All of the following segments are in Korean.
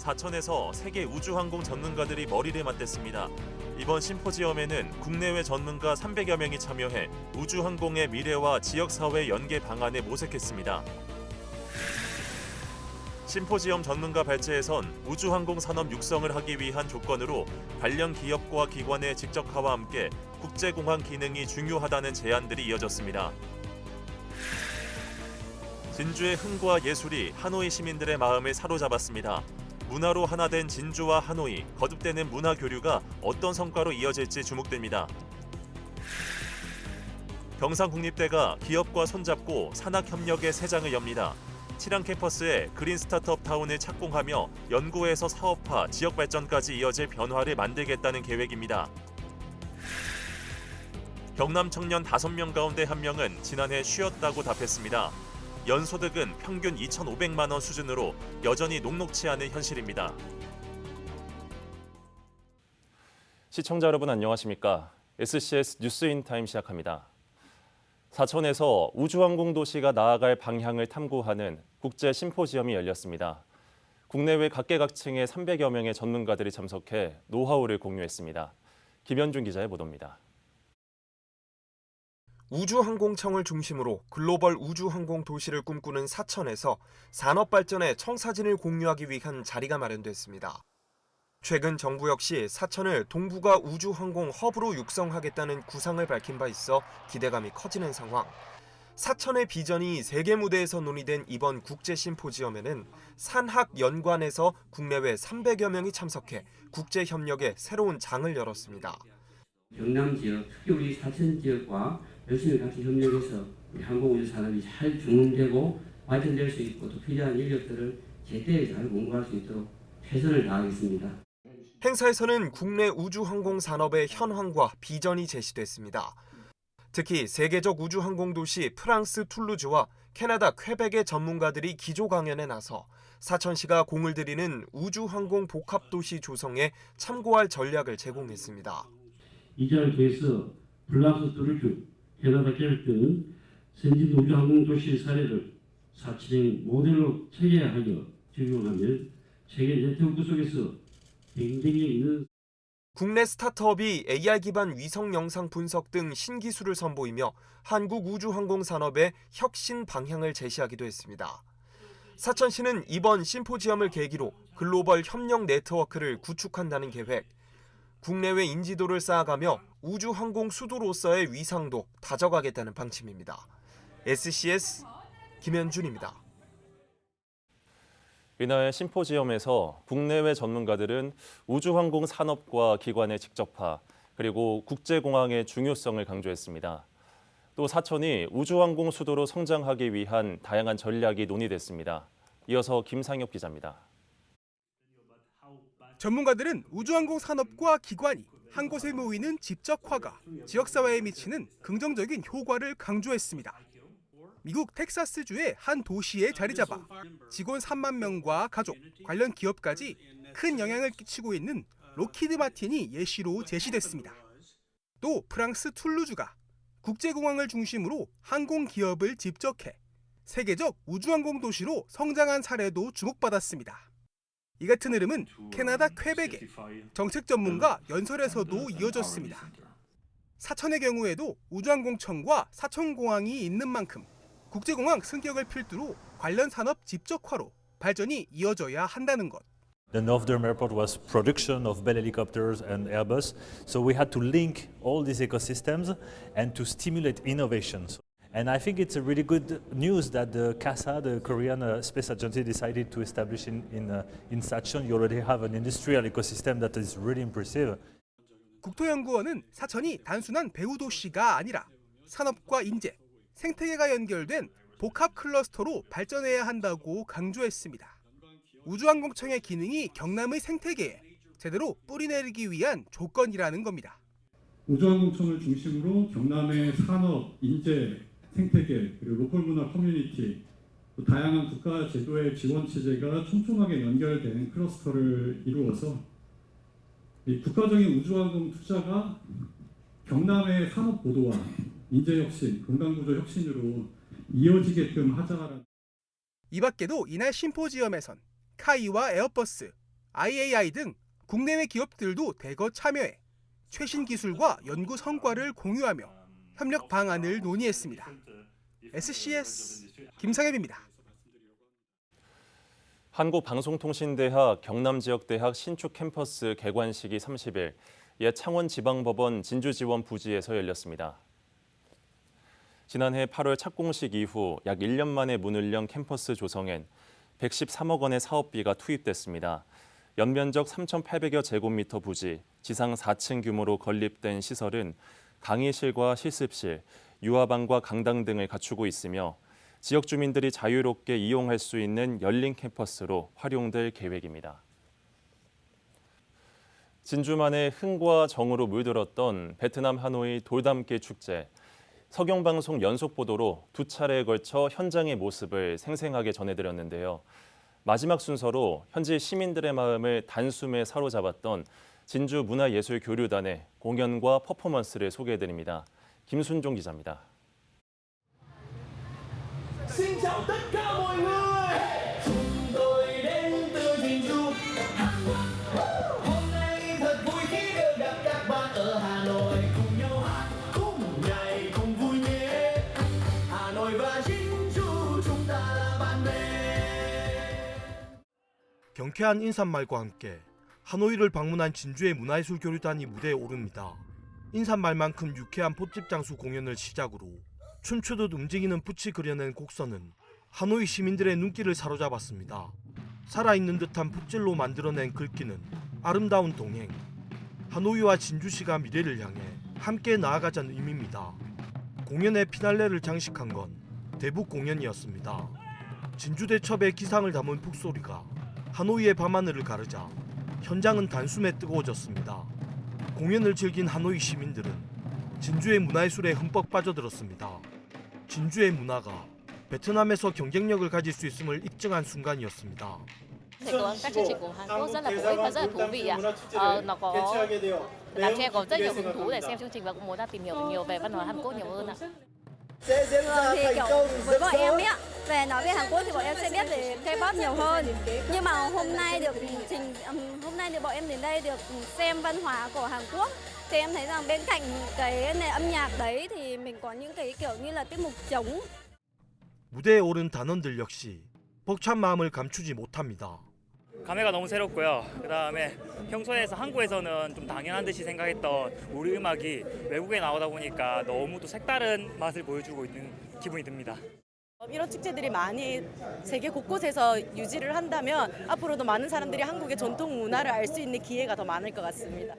사천에서 세계 우주항공 전문가들이 머리를 맞댔습니다. 이번 심포지엄에는 국내외 전문가 300여 명이 참여해 우주항공의 미래와 지역사회 연계 방안을 모색했습니다. 심포지엄 전문가 발제에선 우주항공 산업 육성을 하기 위한 조건으로 관련 기업과 기관의 직접화와 함께 국제공항 기능이 중요하다는 제안들이 이어졌습니다. 진주의 흥과 예술이 하노이 시민들의 마음을 사로잡았습니다. 문화로 하나 된 진주와 하노이, 거듭되는 문화 교류가 어떤 성과로 이어질지 주목됩니다. 경상국립대가 기업과 손잡고 산학협력의 새 장을 엽니다. 칠양 캠퍼스에 그린 스타트업 타운을 착공하며 연구에서 사업화, 지역 발전까지 이어질 변화를 만들겠다는 계획입니다. 경남 청년 5명 가운데 1명은 지난해 쉬었다고 답했습니다. 연소득은 평균 2,500만 원 수준으로 여전히 녹록치 않은 현실입니다. 시청자 여러분 안녕하십니까? SCS 뉴스인타임 시작합니다. 사천에서 우주항공 도시가 나아갈 방향을 탐구하는 국제 심포지엄이 열렸습니다. 국내외 각계각층의 300여 명의 전문가들이 참석해 노하우를 공유했습니다. 김현준 기자의 보도입니다. 우주항공청을 중심으로 글로벌 우주항공 도시를 꿈꾸는 사천에서 산업 발전의 청사진을 공유하기 위한 자리가 마련됐습니다. 최근 정부 역시 사천을 동북아 우주항공 허브로 육성하겠다는 구상을 밝힌 바 있어 기대감이 커지는 상황. 사천의 비전이 세계 무대에서 논의된 이번 국제 심포지엄에는 산학연관에서 국내외 300여 명이 참석해 국제 협력의 새로운 장을 열었습니다. 경남 지역, 특히 우리 사천 지역과 열심히 같이 협력해서 우리 항공우주 산업이 잘 중흥되고 발전될 수 있고 또 필요한 인력들을 제때 잘 공부할 수 있도록 최선을 다하겠습니다. 행사에서는 국내 우주항공 산업의 현황과 비전이 제시됐습니다. 특히 세계적 우주항공 도시 프랑스 툴루즈와 캐나다 퀘벡의 전문가들이 기조 강연에 나서 사천시가 공을 들이는 우주항공 복합도시 조성에 참고할 전략을 제공했습니다. 이자를 통해서 프랑스 툴루즈, 캐나다 퀘벡 등 선진 우주항공 도시 사례를 사천의 모델로 체계하여 적용하면 세계 네트워크 속에서 경쟁력 있는 국내 스타트업이 AR 기반 위성 영상 분석 등 신기술을 선보이며 한국 우주항공 산업의 혁신 방향을 제시하기도 했습니다. 사천시는 이번 심포지엄을 계기로 글로벌 협력 네트워크를 구축한다는 계획, 국내외 인지도를 쌓아가며 우주항공 수도로서의 위상도 다져가겠다는 방침입니다. SCS 김현준입니다. 이날 심포지엄에서 국내외 전문가들은 우주항공 산업과 기관의 직접화, 그리고 국제공항의 중요성을 강조했습니다. 또 사천이 우주항공 수도로 성장하기 위한 다양한 전략이 논의됐습니다. 이어서 김상엽 기자입니다. 전문가들은 우주항공 산업과 기관이 한 곳에 모이는 집적화가 지역사회에 미치는 긍정적인 효과를 강조했습니다. 미국 텍사스주의 한 도시에 자리 잡아 직원 3만 명과 가족, 관련 기업까지 큰 영향을 끼치고 있는 록히드 마틴이 예시로 제시됐습니다. 또 프랑스 툴루즈가 국제공항을 중심으로 항공기업을 집적해 세계적 우주항공 도시로 성장한 사례도 주목받았습니다. 이 같은 흐름은 캐나다 퀘벡의 정책 전문가 연설에서도 이어졌습니다. 사천의 경우에도 우주항공청과 사천공항이 있는 만큼 국제공항 승격을 필두로 관련 산업 집적화로 발전이 이어져야 한다는 것. The North Dome Airport was production of Bell helicopters and Airbus, so we had to link all these ecosystems and to stimulate innovations. And I think it's a really good news that the CASA, the Korean Space Agency, decided to establish in Sachon. You already have an industrial ecosystem that is really impressive. 국토연구원은 사천이 단순한 배후 도시가 아니라 산업과 인재, 생태계가 연결된 복합 클러스터로 발전해야 한다고 강조했습니다. 우주항공청의 기능이 경남의 생태계에 제대로 뿌리내리기 위한 조건이라는 겁니다. 우주항공청을 중심으로 경남의 산업, 인재, 생태계, 그리고 로컬 문화 커뮤니티, 또 다양한 국가 제도의 지원 체제가 촘촘하게 연결되는 클러스터를 이루어서 이 국가적인 우주항공 투자가 경남의 산업 보도와 인재 혁신, 공간구조 혁신으로 이어지게끔 하자라는. 이 밖에도 이날 심포지엄에선 카이와 에어버스, IAI 등 국내외 기업들도 대거 참여해 최신 기술과 연구 성과를 공유하며 협력 방안을 논의했습니다. SCS 김상엽입니다. 한국방송통신대학 경남지역대학 신축 캠퍼스 개관식이 30일 옛 창원지방법원 진주지원 부지에서 열렸습니다. 지난해 8월 착공식 이후 약 1년 만에 문을 연 캠퍼스 조성엔 113억 원의 사업비가 투입됐습니다. 연면적 3,800여 제곱미터 부지, 지상 4층 규모로 건립된 시설은 강의실과 실습실, 유아방과 강당 등을 갖추고 있으며 지역 주민들이 자유롭게 이용할 수 있는 열린 캠퍼스로 활용될 계획입니다. 진주만의 흥과 정으로 물들었던 베트남 하노이 돌담길 축제. 서경방송 연속 보도로 두 차례에 걸쳐 현장의 모습을 생생하게 전해드렸는데요. 마지막 순서로 현지 시민들의 마음을 단숨에 사로잡았던 진주문화예술교류단의 공연과 퍼포먼스를 소개해드립니다. 김순종 기자입니다. Xin chào tất cả mọi người. Chúng tôi đến từ Jinju. Hôm nay thật vui khi được gặp các bạn ở Hà Nội, cùng nhau hát, cùng nhảy, cùng vui nhé. Hà Nội và Jinju chúng ta là bạn bè. 경쾌한 인사말과 함께 하노이를 방문한 진주의 문화예술교류단이 무대에 오릅니다. 인사말만큼 유쾌한 폿집 장수 공연을 시작으로 춤추듯 움직이는 붓이 그려낸 곡선은 하노이 시민들의 눈길을 사로잡았습니다. 살아있는 듯한 붓질로 만들어낸 글귀는 아름다운 동행, 하노이와 진주시가 미래를 향해 함께 나아가자는 의미입니다. 공연의 피날레를 장식한 건 대북 공연이었습니다. 진주대첩의 기상을 담은 북소리가 하노이의 밤하늘을 가르자 현장은 단숨에 뜨거워졌습니다. 공연을 즐긴 하노이 시민들은 진주의 문화예술에 흠뻑 빠져들었습니다. 진주의 문화가 베트남에서 경쟁력을 가질 수 있음을 입증한 순간이었습니다. Thì có các chương trình của Hàn Quốc rất là bổ ích và rất là thú vị ạ. Nó có làm cho em có rất nhiều hứng thú để xem chương trình và cũng muốn là tìm hiểu nhiều về văn hóa Hàn Quốc nhiều hơn ạ. Thì kiểu với bọn em ấy ạ, về nói về Hàn Quốc thì bọn em sẽ biết về K-pop nhiều hơn. Nhưng mà hôm nay thì bọn em đến đây được xem văn hóa của Hàn Quốc. Thì em thấy rằng bên cạnh cái nền âm nhạc đấy thì mình có những cái kiểu như là tiết mục trống. 무대에 오른 단원들 역시 벅찬 마음을 감추지 못합니다. 감회가 너무 새롭고요. 그다음에 평소에서 한국에서는 좀 당연한 듯이 생각했던 우리 음악이 외국에 나오다 보니까 너무 또 색다른 맛을 보여주고 있는 기분이 듭니다. 이런 축제들이 많이 세계 곳곳에서 유지를 한다면 앞으로도 많은 사람들이 한국의 전통 문화를 알 수 있는 기회가 더 많을 것 같습니다.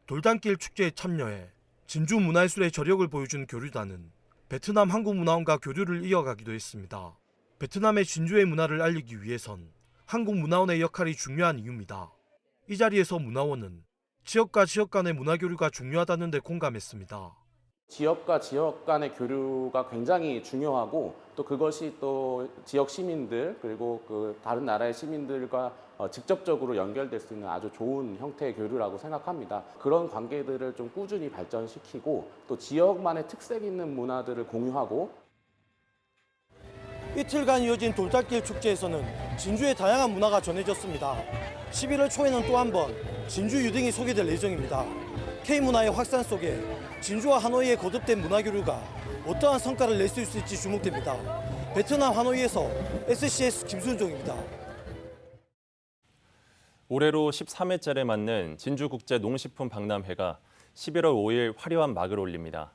돌담길 축제에 참여해 진주 문화예술의 저력을 보여준 교류단은 베트남 한국문화원과 교류를 이어가기도 했습니다. 베트남의 진주의 문화를 알리기 위해선 한국문화원의 역할이 중요한 이유입니다. 이 자리에서 문화원은 지역과 지역 간의 문화교류가 중요하다는 데 공감했습니다. 지역과 지역 간의 교류가 굉장히 중요하고 또 그것이 또 지역 시민들 그리고 그 다른 나라의 시민들과 직접적으로 연결될 수 있는 아주 좋은 형태의 교류라고 생각합니다. 그런 관계들을 좀 꾸준히 발전시키고 또 지역만의 특색 있는 문화들을 공유하고 이틀간 이어진 돌담길 축제에서는 진주의 다양한 문화가 전해졌습니다. 11월 초에는 또 한 번 진주 유등이 소개될 예정입니다. K문화의 확산 속에 진주와 하노이의 거듭된 문화교류가 어떠한 성과를 낼 수 있을지 주목됩니다. 베트남 하노이에서 SCS 김순종입니다. 올해로 13회째를 맞는 진주국제 농식품 박람회가 11월 5일 화려한 막을 올립니다.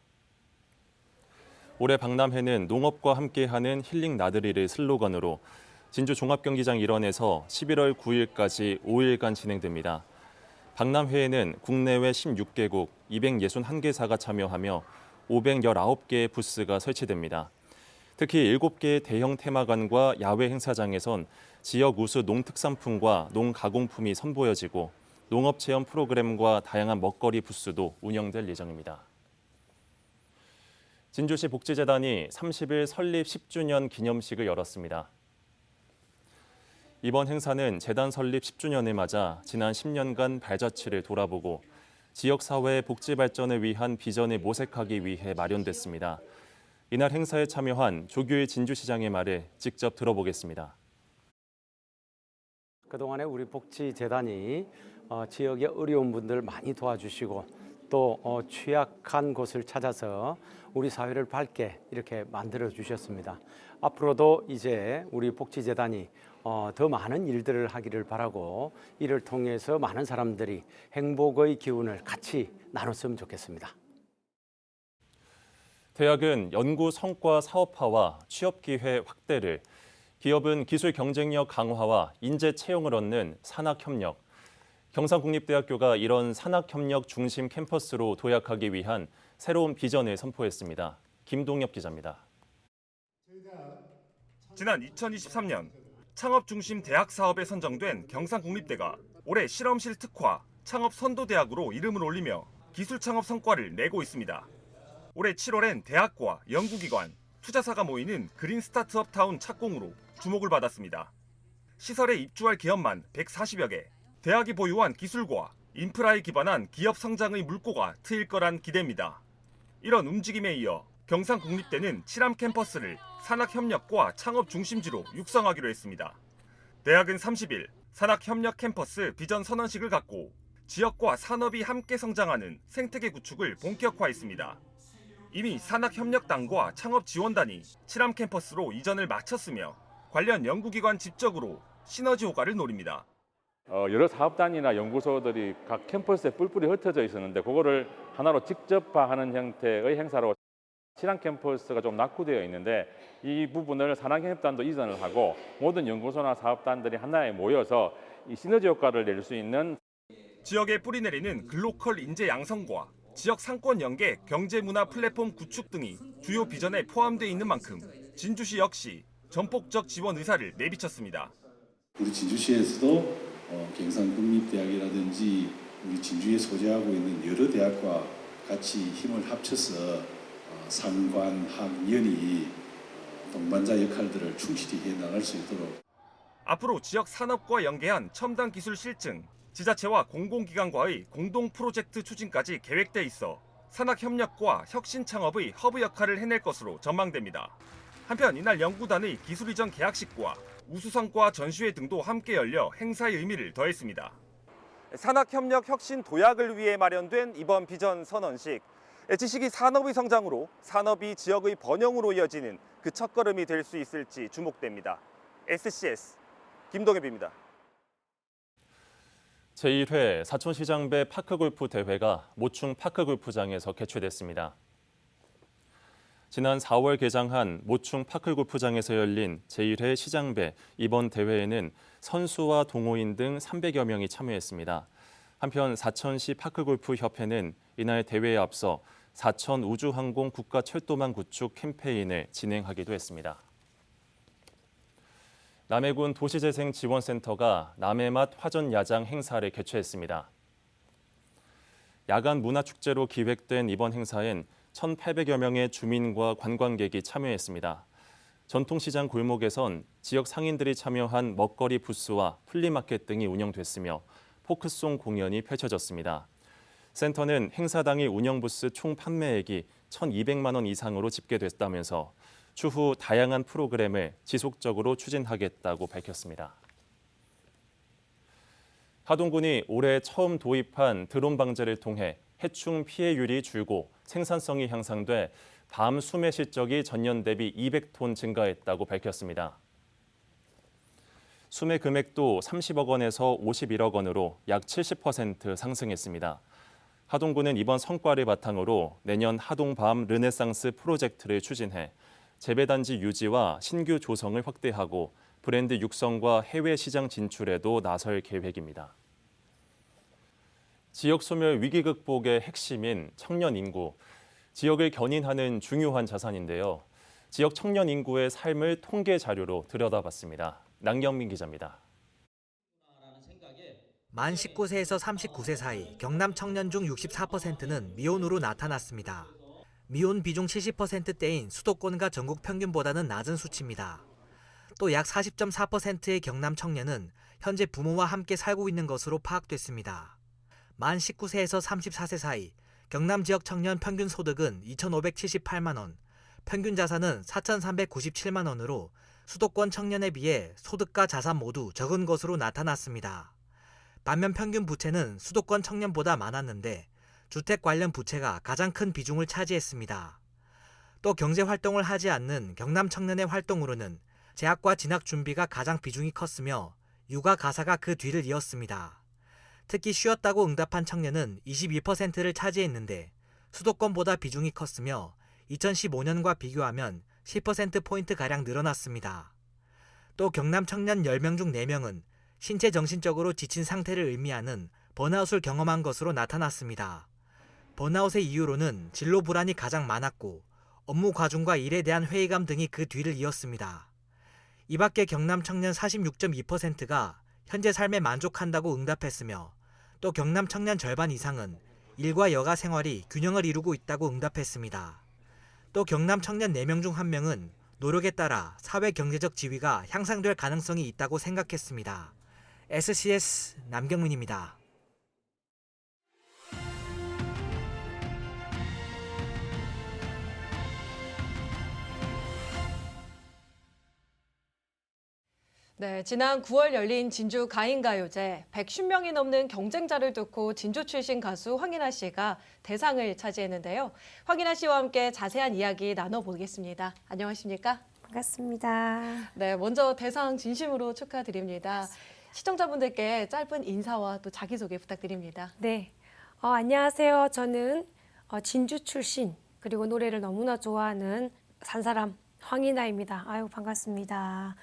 올해 박람회는 농업과 함께하는 힐링 나들이를 슬로건으로 진주 종합경기장 일원에서 11월 9일까지 5일간 진행됩니다. 박람회에는 국내외 16개국 261개사가 참여하며 519개의 부스가 설치됩니다. 특히 7개의 대형 테마관과 야외 행사장에선 지역 우수 농특산품과 농가공품이 선보여지고 농업체험 프로그램과 다양한 먹거리 부스도 운영될 예정입니다. 진주시 복지재단이 30일 설립 10주년 기념식을 열었습니다. 이번 행사는 재단 설립 10주년을 맞아 지난 10년간 발자취를 돌아보고 지역사회의 복지 발전을 위한 비전을 모색하기 위해 마련됐습니다. 이날 행사에 참여한 조규일 진주시장의 말을 직접 들어보겠습니다. 그동안에 우리 복지재단이 지역의 어려운 분들 많이 도와주시고 또 취약한 곳을 찾아서 우리 사회를 밝게 이렇게 만들어 주셨습니다. 앞으로도 이제 우리 복지재단이 더 많은 일들을 하기를 바라고 이를 통해서 많은 사람들이 행복의 기운을 같이 나눴으면 좋겠습니다. 대학은 연구 성과 사업화와 취업 기회 확대를, 기업은 기술 경쟁력 강화와 인재 채용을 얻는 산학협력, 경상국립대학교가 이런 산학협력 중심 캠퍼스로 도약하기 위한 새로운 비전을 선포했습니다. 김동엽 기자입니다. 지난 2023년 창업 중심 대학 사업에 선정된 경상국립대가 올해 실험실 특화 창업 선도대학으로 이름을 올리며 기술 창업 성과를 내고 있습니다. 올해 7월엔 대학과 연구기관, 투자사가 모이는 그린 스타트업 타운 착공으로 주목을 받았습니다. 시설에 입주할 기업만 140여 개, 대학이 보유한 기술과 인프라에 기반한 기업 성장의 물꼬가 트일 거란 기대입니다. 이런 움직임에 이어 경상국립대는 칠암 캠퍼스를 산학협력과 창업 중심지로 육성하기로 했습니다. 대학은 30일 산학협력 캠퍼스 비전 선언식을 갖고 지역과 산업이 함께 성장하는 생태계 구축을 본격화했습니다. 이미 산학협력단과 창업지원단이 칠암 캠퍼스로 이전을 마쳤으며 관련 연구기관 집적으로 시너지 효과를 노립니다. 여러 사업단이나 연구소들이 각 캠퍼스에 뿔뿔이 흩어져 있었는데 그거를 하나로 직접화하는 형태의 행사로 칠암 캠퍼스가 좀 낙후되어 있는데 이 부분을 산학협력단도 이전을 하고 모든 연구소나 사업단들이 하나에 모여서 이 시너지 효과를 낼 수 있는 지역에 뿌리내리는 글로컬 인재 양성과 지역 상권 연계 경제문화 플랫폼 구축 등이 주요 비전에 포함되어 있는 만큼 진주시 역시 전폭적 지원 의사를 내비쳤습니다. 우리 진주시에서도 경상국립대학이라든지 우리 진주에 소재하고 있는 여러 대학과 같이 힘을 합쳐서 상관학연이 동반자 역할들을 충실히 해나갈 수 있도록 앞으로 지역 산업과 연계한 첨단 기술 실증, 지자체와 공공기관과의 공동 프로젝트 추진까지 계획돼 있어 산학협력과 혁신 창업의 허브 역할을 해낼 것으로 전망됩니다. 한편 이날 연구단의 기술 이전 개학식과 우수성과 전시회 등도 함께 열려 행사의 의미를 더했습니다. 산학협력 혁신 도약을 위해 마련된 이번 비전 선언식. 지식이 산업의 성장으로 산업이 지역의 번영으로 이어지는 그 첫걸음이 될 수 있을지 주목됩니다. SCS 김동엽입니다. 제1회 사천시장배 파크골프 대회가 모충 파크골프장에서 개최됐습니다. 지난 4월 개장한 모충 파크골프장에서 열린 제1회 시장배 이번 대회에는 선수와 동호인 등 300여 명이 참여했습니다. 한편 사천시 파크골프협회는 이날 대회에 앞서 사천 우주항공 국가철도망 구축 캠페인을 진행하기도 했습니다. 남해군 도시재생지원센터가 남해맛 화전야장 행사를 개최했습니다. 야간 문화축제로 기획된 이번 행사엔 1,800여 명의 주민과 관광객이 참여했습니다. 전통시장 골목에선 지역 상인들이 참여한 먹거리 부스와 플리마켓 등이 운영됐으며 포크송 공연이 펼쳐졌습니다. 센터는 행사 당일 운영 부스 총 판매액이 1,200만 원 이상으로 집계됐다면서 추후 다양한 프로그램을 지속적으로 추진하겠다고 밝혔습니다. 하동군이 올해 처음 도입한 드론 방제를 통해 해충 피해율이 줄고 생산성이 향상돼 밤 수매 실적이 전년 대비 200톤 증가했다고 밝혔습니다. 수매 금액도 30억 원에서 51억 원으로 약 70% 상승했습니다. 하동군은 이번 성과를 바탕으로 내년 하동밤 르네상스 프로젝트를 추진해 재배단지 유지와 신규 조성을 확대하고 브랜드 육성과 해외 시장 진출에도 나설 계획입니다. 지역 소멸 위기 극복의 핵심인 청년 인구, 지역을 견인하는 중요한 자산인데요. 지역 청년 인구의 삶을 통계 자료로 들여다봤습니다. 남경민 기자입니다. 만 19세에서 39세 사이 경남 청년 중 64%는 미혼으로 나타났습니다. 미혼 비중 70%대인 수도권과 전국 평균보다는 낮은 수치입니다. 또 약 40.4%의 경남 청년은 현재 부모와 함께 살고 있는 것으로 파악됐습니다. 만 19세에서 34세 사이 경남 지역 청년 평균 소득은 2,578만 원, 평균 자산은 4,397만 원으로 수도권 청년에 비해 소득과 자산 모두 적은 것으로 나타났습니다. 반면 평균 부채는 수도권 청년보다 많았는데 주택 관련 부채가 가장 큰 비중을 차지했습니다. 또 경제활동을 하지 않는 경남 청년의 활동으로는 재학과 진학 준비가 가장 비중이 컸으며 육아 가사가 그 뒤를 이었습니다. 특히 쉬었다고 응답한 청년은 22%를 차지했는데 수도권보다 비중이 컸으며 2015년과 비교하면 10%포인트가량 늘어났습니다. 또 경남 청년 10명 중 4명은 신체 정신적으로 지친 상태를 의미하는 번아웃을 경험한 것으로 나타났습니다. 번아웃의 이유로는 진로 불안이 가장 많았고 업무 과중과 일에 대한 회의감 등이 그 뒤를 이었습니다. 이 밖에 경남 청년 46.2%가 현재 삶에 만족한다고 응답했으며 또 경남 청년 절반 이상은 일과 여가 생활이 균형을 이루고 있다고 응답했습니다. 또 경남 청년 4명 중 1명은 노력에 따라 사회 경제적 지위가 향상될 가능성이 있다고 생각했습니다. SCS 남경민입니다. 네, 지난 9월 열린 진주 가인가요제 110명이 넘는 경쟁자를 뚫고 진주 출신 가수 황인하 씨가 대상을 차지했는데요. 황인하 씨와 함께 자세한 이야기 나눠보겠습니다. 안녕하십니까? 반갑습니다. 네, 먼저 대상 진심으로 축하드립니다. 시청자분들께 짧은 인사와 또 자기소개 부탁드립니다. 네, 안녕하세요. 저는 진주 출신 그리고 노래를 너무나 좋아하는 산사람 황인하입니다. 아유, 반갑습니다.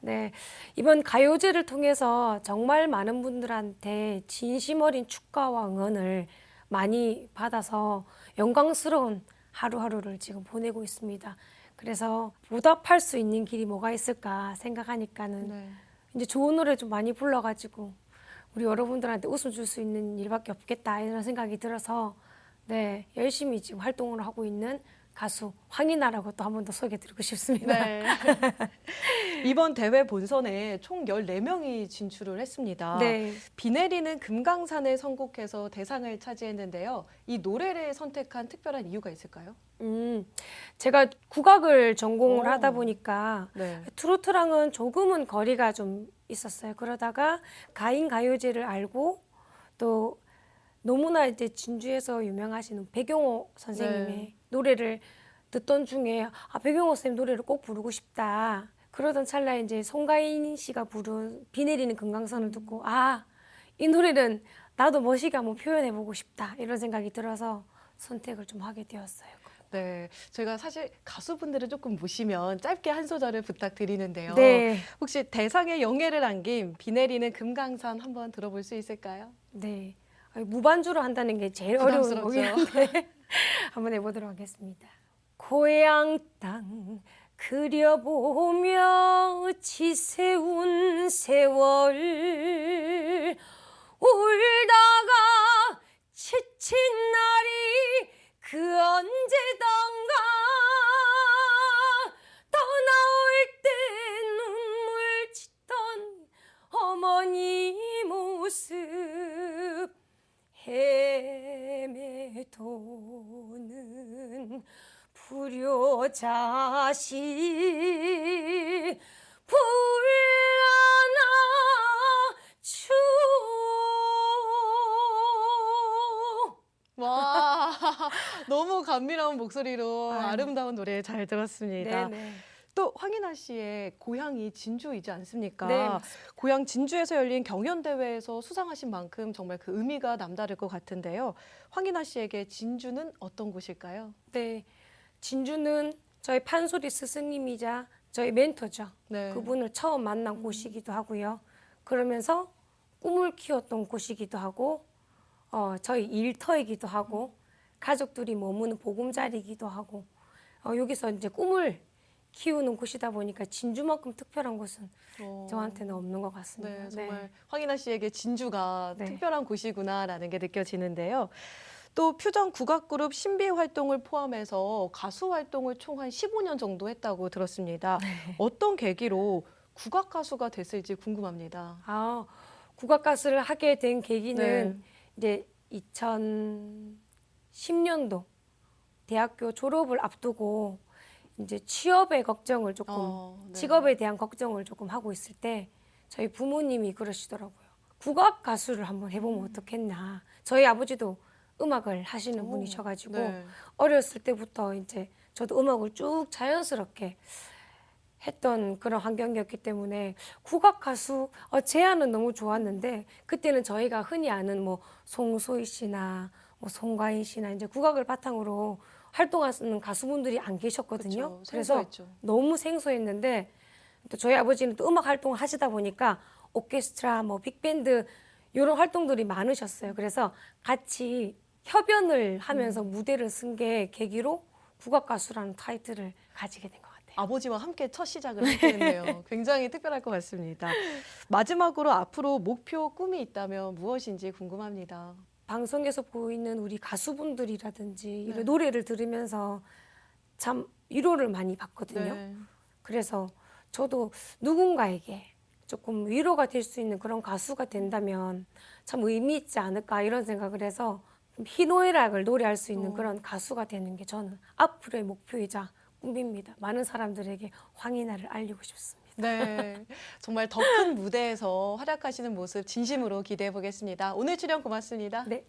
네, 이번 가요제를 통해서 정말 많은 분들한테 진심 어린 축하와 응원을 많이 받아서 영광스러운 하루하루를 지금 보내고 있습니다. 그래서 보답할 수 있는 길이 뭐가 있을까 생각하니까는 이제 좋은 노래 좀 많이 불러가지고 우리 여러분들한테 웃음 줄 수 있는 일밖에 없겠다 이런 생각이 들어서 네, 열심히 지금 활동을 하고 있는 가수 황인하라고 또 한 번 더 소개해드리고 싶습니다. 네. 이번 대회 본선에 총 14명이 진출을 했습니다. 네. 비 내리는 금강산을 선곡해서 대상을 차지했는데요. 이 노래를 선택한 특별한 이유가 있을까요? 제가 국악을 전공을 하다 보니까 네. 트로트랑은 조금은 거리가 좀 있었어요. 그러다가 가인가요제를 알고 또 너무나 이제 진주에서 유명하시는 백용호 선생님의 노래를 듣던 중에 백용호 선생님 노래를 꼭 부르고 싶다. 그러던 찰나에 이제 송가인 씨가 부른 비 내리는 금강산을 듣고 이 노래는 나도 멋있게 한번 표현해보고 싶다. 이런 생각이 들어서 선택을 좀 하게 되었어요. 네, 제가 사실 가수분들을 조금 모시면 짧게 한 소절을 부탁드리는데요. 네. 혹시 대상에 영예를 안긴 비 내리는 금강산 한번 들어볼 수 있을까요? 네. 무반주로 한다는 게 제일 어려운 부담스럽죠. 곡인데 한번 해보도록 하겠습니다. 고향 땅 그려보며 지새운 세월 울다가 지친 날이 그 언제던가 떠나올 때 눈물 짓던 어머니 모습 헤매도는 불효자식 불안아 추 와, 너무 감미로운 목소리로 아름다운 노래 잘 들었습니다. 네네. 또 황인하 씨의 고향이 진주이지 않습니까? 네, 고향 진주에서 열린 경연대회에서 수상하신 만큼 정말 그 의미가 남다를 것 같은데요. 황인하 씨에게 진주는 어떤 곳일까요? 네, 진주는 저희 판소리 스승님이자 저희 멘토죠. 네. 그분을 처음 만난 곳이기도 하고요. 그러면서 꿈을 키웠던 곳이기도 하고 저희 일터이기도 하고 가족들이 머무는 보금자리이기도 하고 여기서 이제 꿈을 키우는 곳이다 보니까 진주만큼 특별한 곳은 저한테는 없는 것 같습니다. 네, 정말 황인하 씨에게 진주가 네. 특별한 곳이구나라는 게 느껴지는데요. 또 퓨전 국악그룹 신비 활동을 포함해서 가수 활동을 총 한 15년 정도 했다고 들었습니다. 어떤 계기로 국악 가수가 됐을지 궁금합니다. 국악 가수를 하게 된 계기는 네. 이제 2010년도 대학교 졸업을 앞두고 이제 취업의 걱정을 조금 네. 직업에 대한 걱정을 조금 하고 있을 때 저희 부모님이 그러시더라고요. 국악 가수를 한번 해보면 어떻겠나. 저희 아버지도 음악을 하시는 분이셔가지고 네. 어렸을 때부터 이제 저도 음악을 쭉 자연스럽게 했던 그런 환경이었기 때문에 국악 가수 제안은 너무 좋았는데 그때는 저희가 흔히 아는 뭐 송소희 씨나 뭐 송가인 씨나 이제 국악을 바탕으로 활동하는 가수분들이 안 계셨거든요. 그쵸, 그래서 생소했죠. 너무 생소했는데 또 저희 아버지는 또 음악 활동을 하시다 보니까 오케스트라, 뭐 빅밴드 이런 활동들이 많으셨어요. 그래서 같이 협연을 하면서 무대를 쓴 게 계기로 국악 가수라는 타이틀을 가지게 된 것 같아요. 아버지와 함께 첫 시작을 하게 됐네요. 굉장히 특별할 것 같습니다. 마지막으로 앞으로 목표, 꿈이 있다면 무엇인지 궁금합니다. 방송에서 보이는 우리 가수분들이라든지 이런 네. 노래를 들으면서 참 위로를 많이 받거든요. 네. 그래서 저도 누군가에게 조금 위로가 될 수 있는 그런 가수가 된다면 참 의미 있지 않을까 이런 생각을 해서 희노애락을 노래할 수 있는 그런 가수가 되는 게 저는 앞으로의 목표이자 꿈입니다. 많은 사람들에게 황인아를 알리고 싶습니다. 네, 정말 더 큰 무대에서 활약하시는 모습 진심으로 기대해 보겠습니다. 오늘 출연 고맙습니다. 네.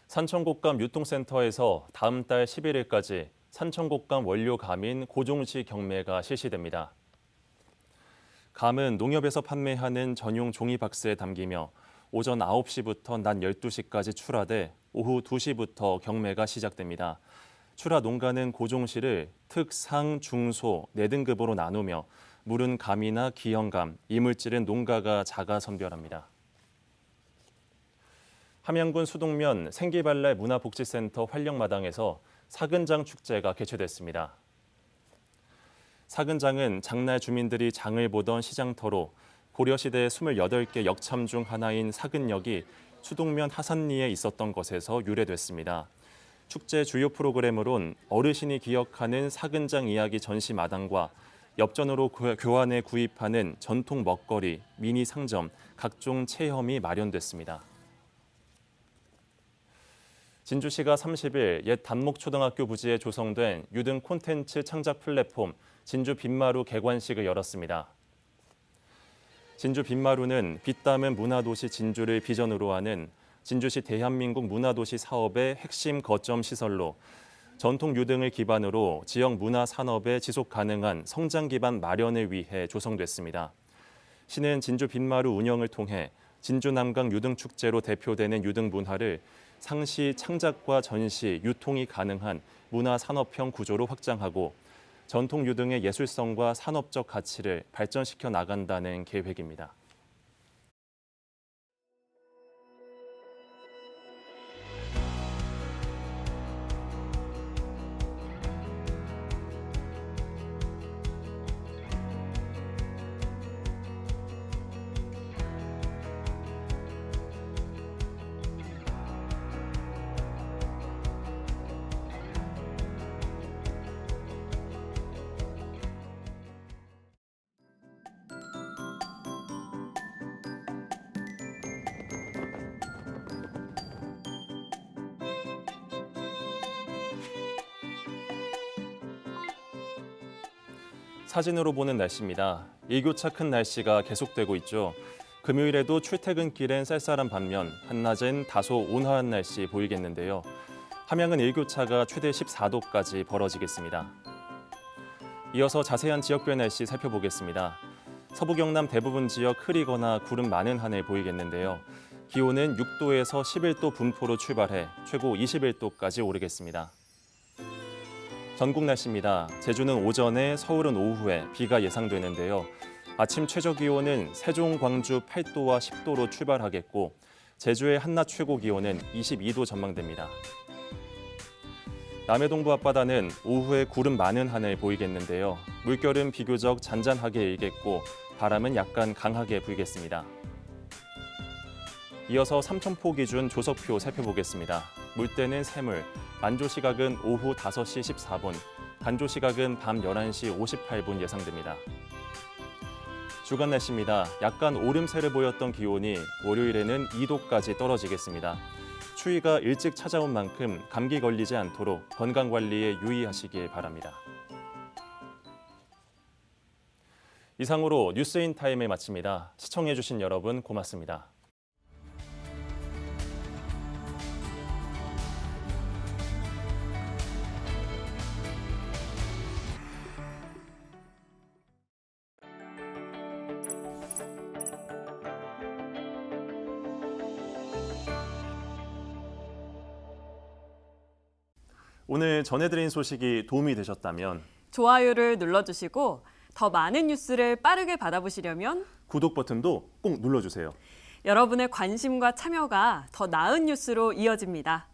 산천곶감 유통센터에서 다음 달 11일까지 산천곶감 원료 감인 고종시 경매가 실시됩니다. 감은 농협에서 판매하는 전용 종이 박스에 담기며 오전 9시부터 낮 12시까지 출하돼 오후 2시부터 경매가 시작됩니다. 출하 농가는 고종시를 특, 상, 중, 소 4등급으로 나누며 물은 감이나 기형감, 이물질은 농가가 자가 선별합니다. 함양군 수동면 생기발랄 문화복지센터 활력마당에서 사근장 축제가 개최됐습니다. 사근장은 장날 주민들이 장을 보던 시장터로 고려시대 28개 역참 중 하나인 사근역이 수동면 하산리에 있었던 것에서 유래됐습니다. 축제 주요 프로그램으론 어르신이 기억하는 사근장 이야기 전시 마당과 엽전으로 교환해 구입하는 전통 먹거리, 미니 상점, 각종 체험이 마련됐습니다. 진주시가 30일 옛 단목초등학교 부지에 조성된 유등 콘텐츠 창작 플랫폼 진주 빈마루 개관식을 열었습니다. 진주 빈마루는 빛 담은 문화도시 진주를 비전으로 하는 진주시 대한민국 문화도시 사업의 핵심 거점 시설로 전통 유등을 기반으로 지역 문화 산업의 지속 가능한 성장 기반 마련을 위해 조성됐습니다. 시는 진주 빈마루 운영을 통해 진주 남강 유등 축제로 대표되는 유등 문화를 상시 창작과 전시, 유통이 가능한 문화 산업형 구조로 확장하고 전통 유등의 예술성과 산업적 가치를 발전시켜 나간다는 계획입니다. 사진으로 보는 날씨입니다. 일교차 큰 날씨가 계속되고 있죠. 금요일에도 출퇴근길엔 쌀쌀한 반면 한낮엔 다소 온화한 날씨 보이겠는데요. 함양은 일교차가 최대 14도까지 벌어지겠습니다. 이어서 자세한 지역별 날씨 살펴보겠습니다. 서부 경남 대부분 지역 흐리거나 구름 많은 하늘 보이겠는데요. 기온은 6도에서 11도 분포로 출발해 최고 21도까지 오르겠습니다. 전국 날씨입니다. 제주는 오전에, 서울은 오후에 비가 예상되는데요. 아침 최저 기온은 세종, 광주 8도와 10도로 출발하겠고 제주의 한낮 최고 기온은 22도 전망됩니다. 남해동부 앞바다는 오후에 구름 많은 하늘 보이겠는데요. 물결은 비교적 잔잔하게 일겠고 바람은 약간 강하게 불겠습니다. 이어서 삼천포 기준 조석표 살펴보겠습니다. 물때는 새물, 만조 시각은 오후 5시 14분, 간조 시각은 밤 11시 58분 예상됩니다. 주간 날씨입니다. 약간 오름세를 보였던 기온이 월요일에는 2도까지 떨어지겠습니다. 추위가 일찍 찾아온 만큼 감기 걸리지 않도록 건강관리에 유의하시길 바랍니다. 이상으로 뉴스인타임을 마칩니다. 시청해주신 여러분 고맙습니다. 오늘 전해드린 소식이 도움이 되셨다면 좋아요를 눌러주시고 더 많은 뉴스를 빠르게 받아보시려면 구독 버튼도 꼭 눌러주세요. 여러분의 관심과 참여가 더 나은 뉴스로 이어집니다.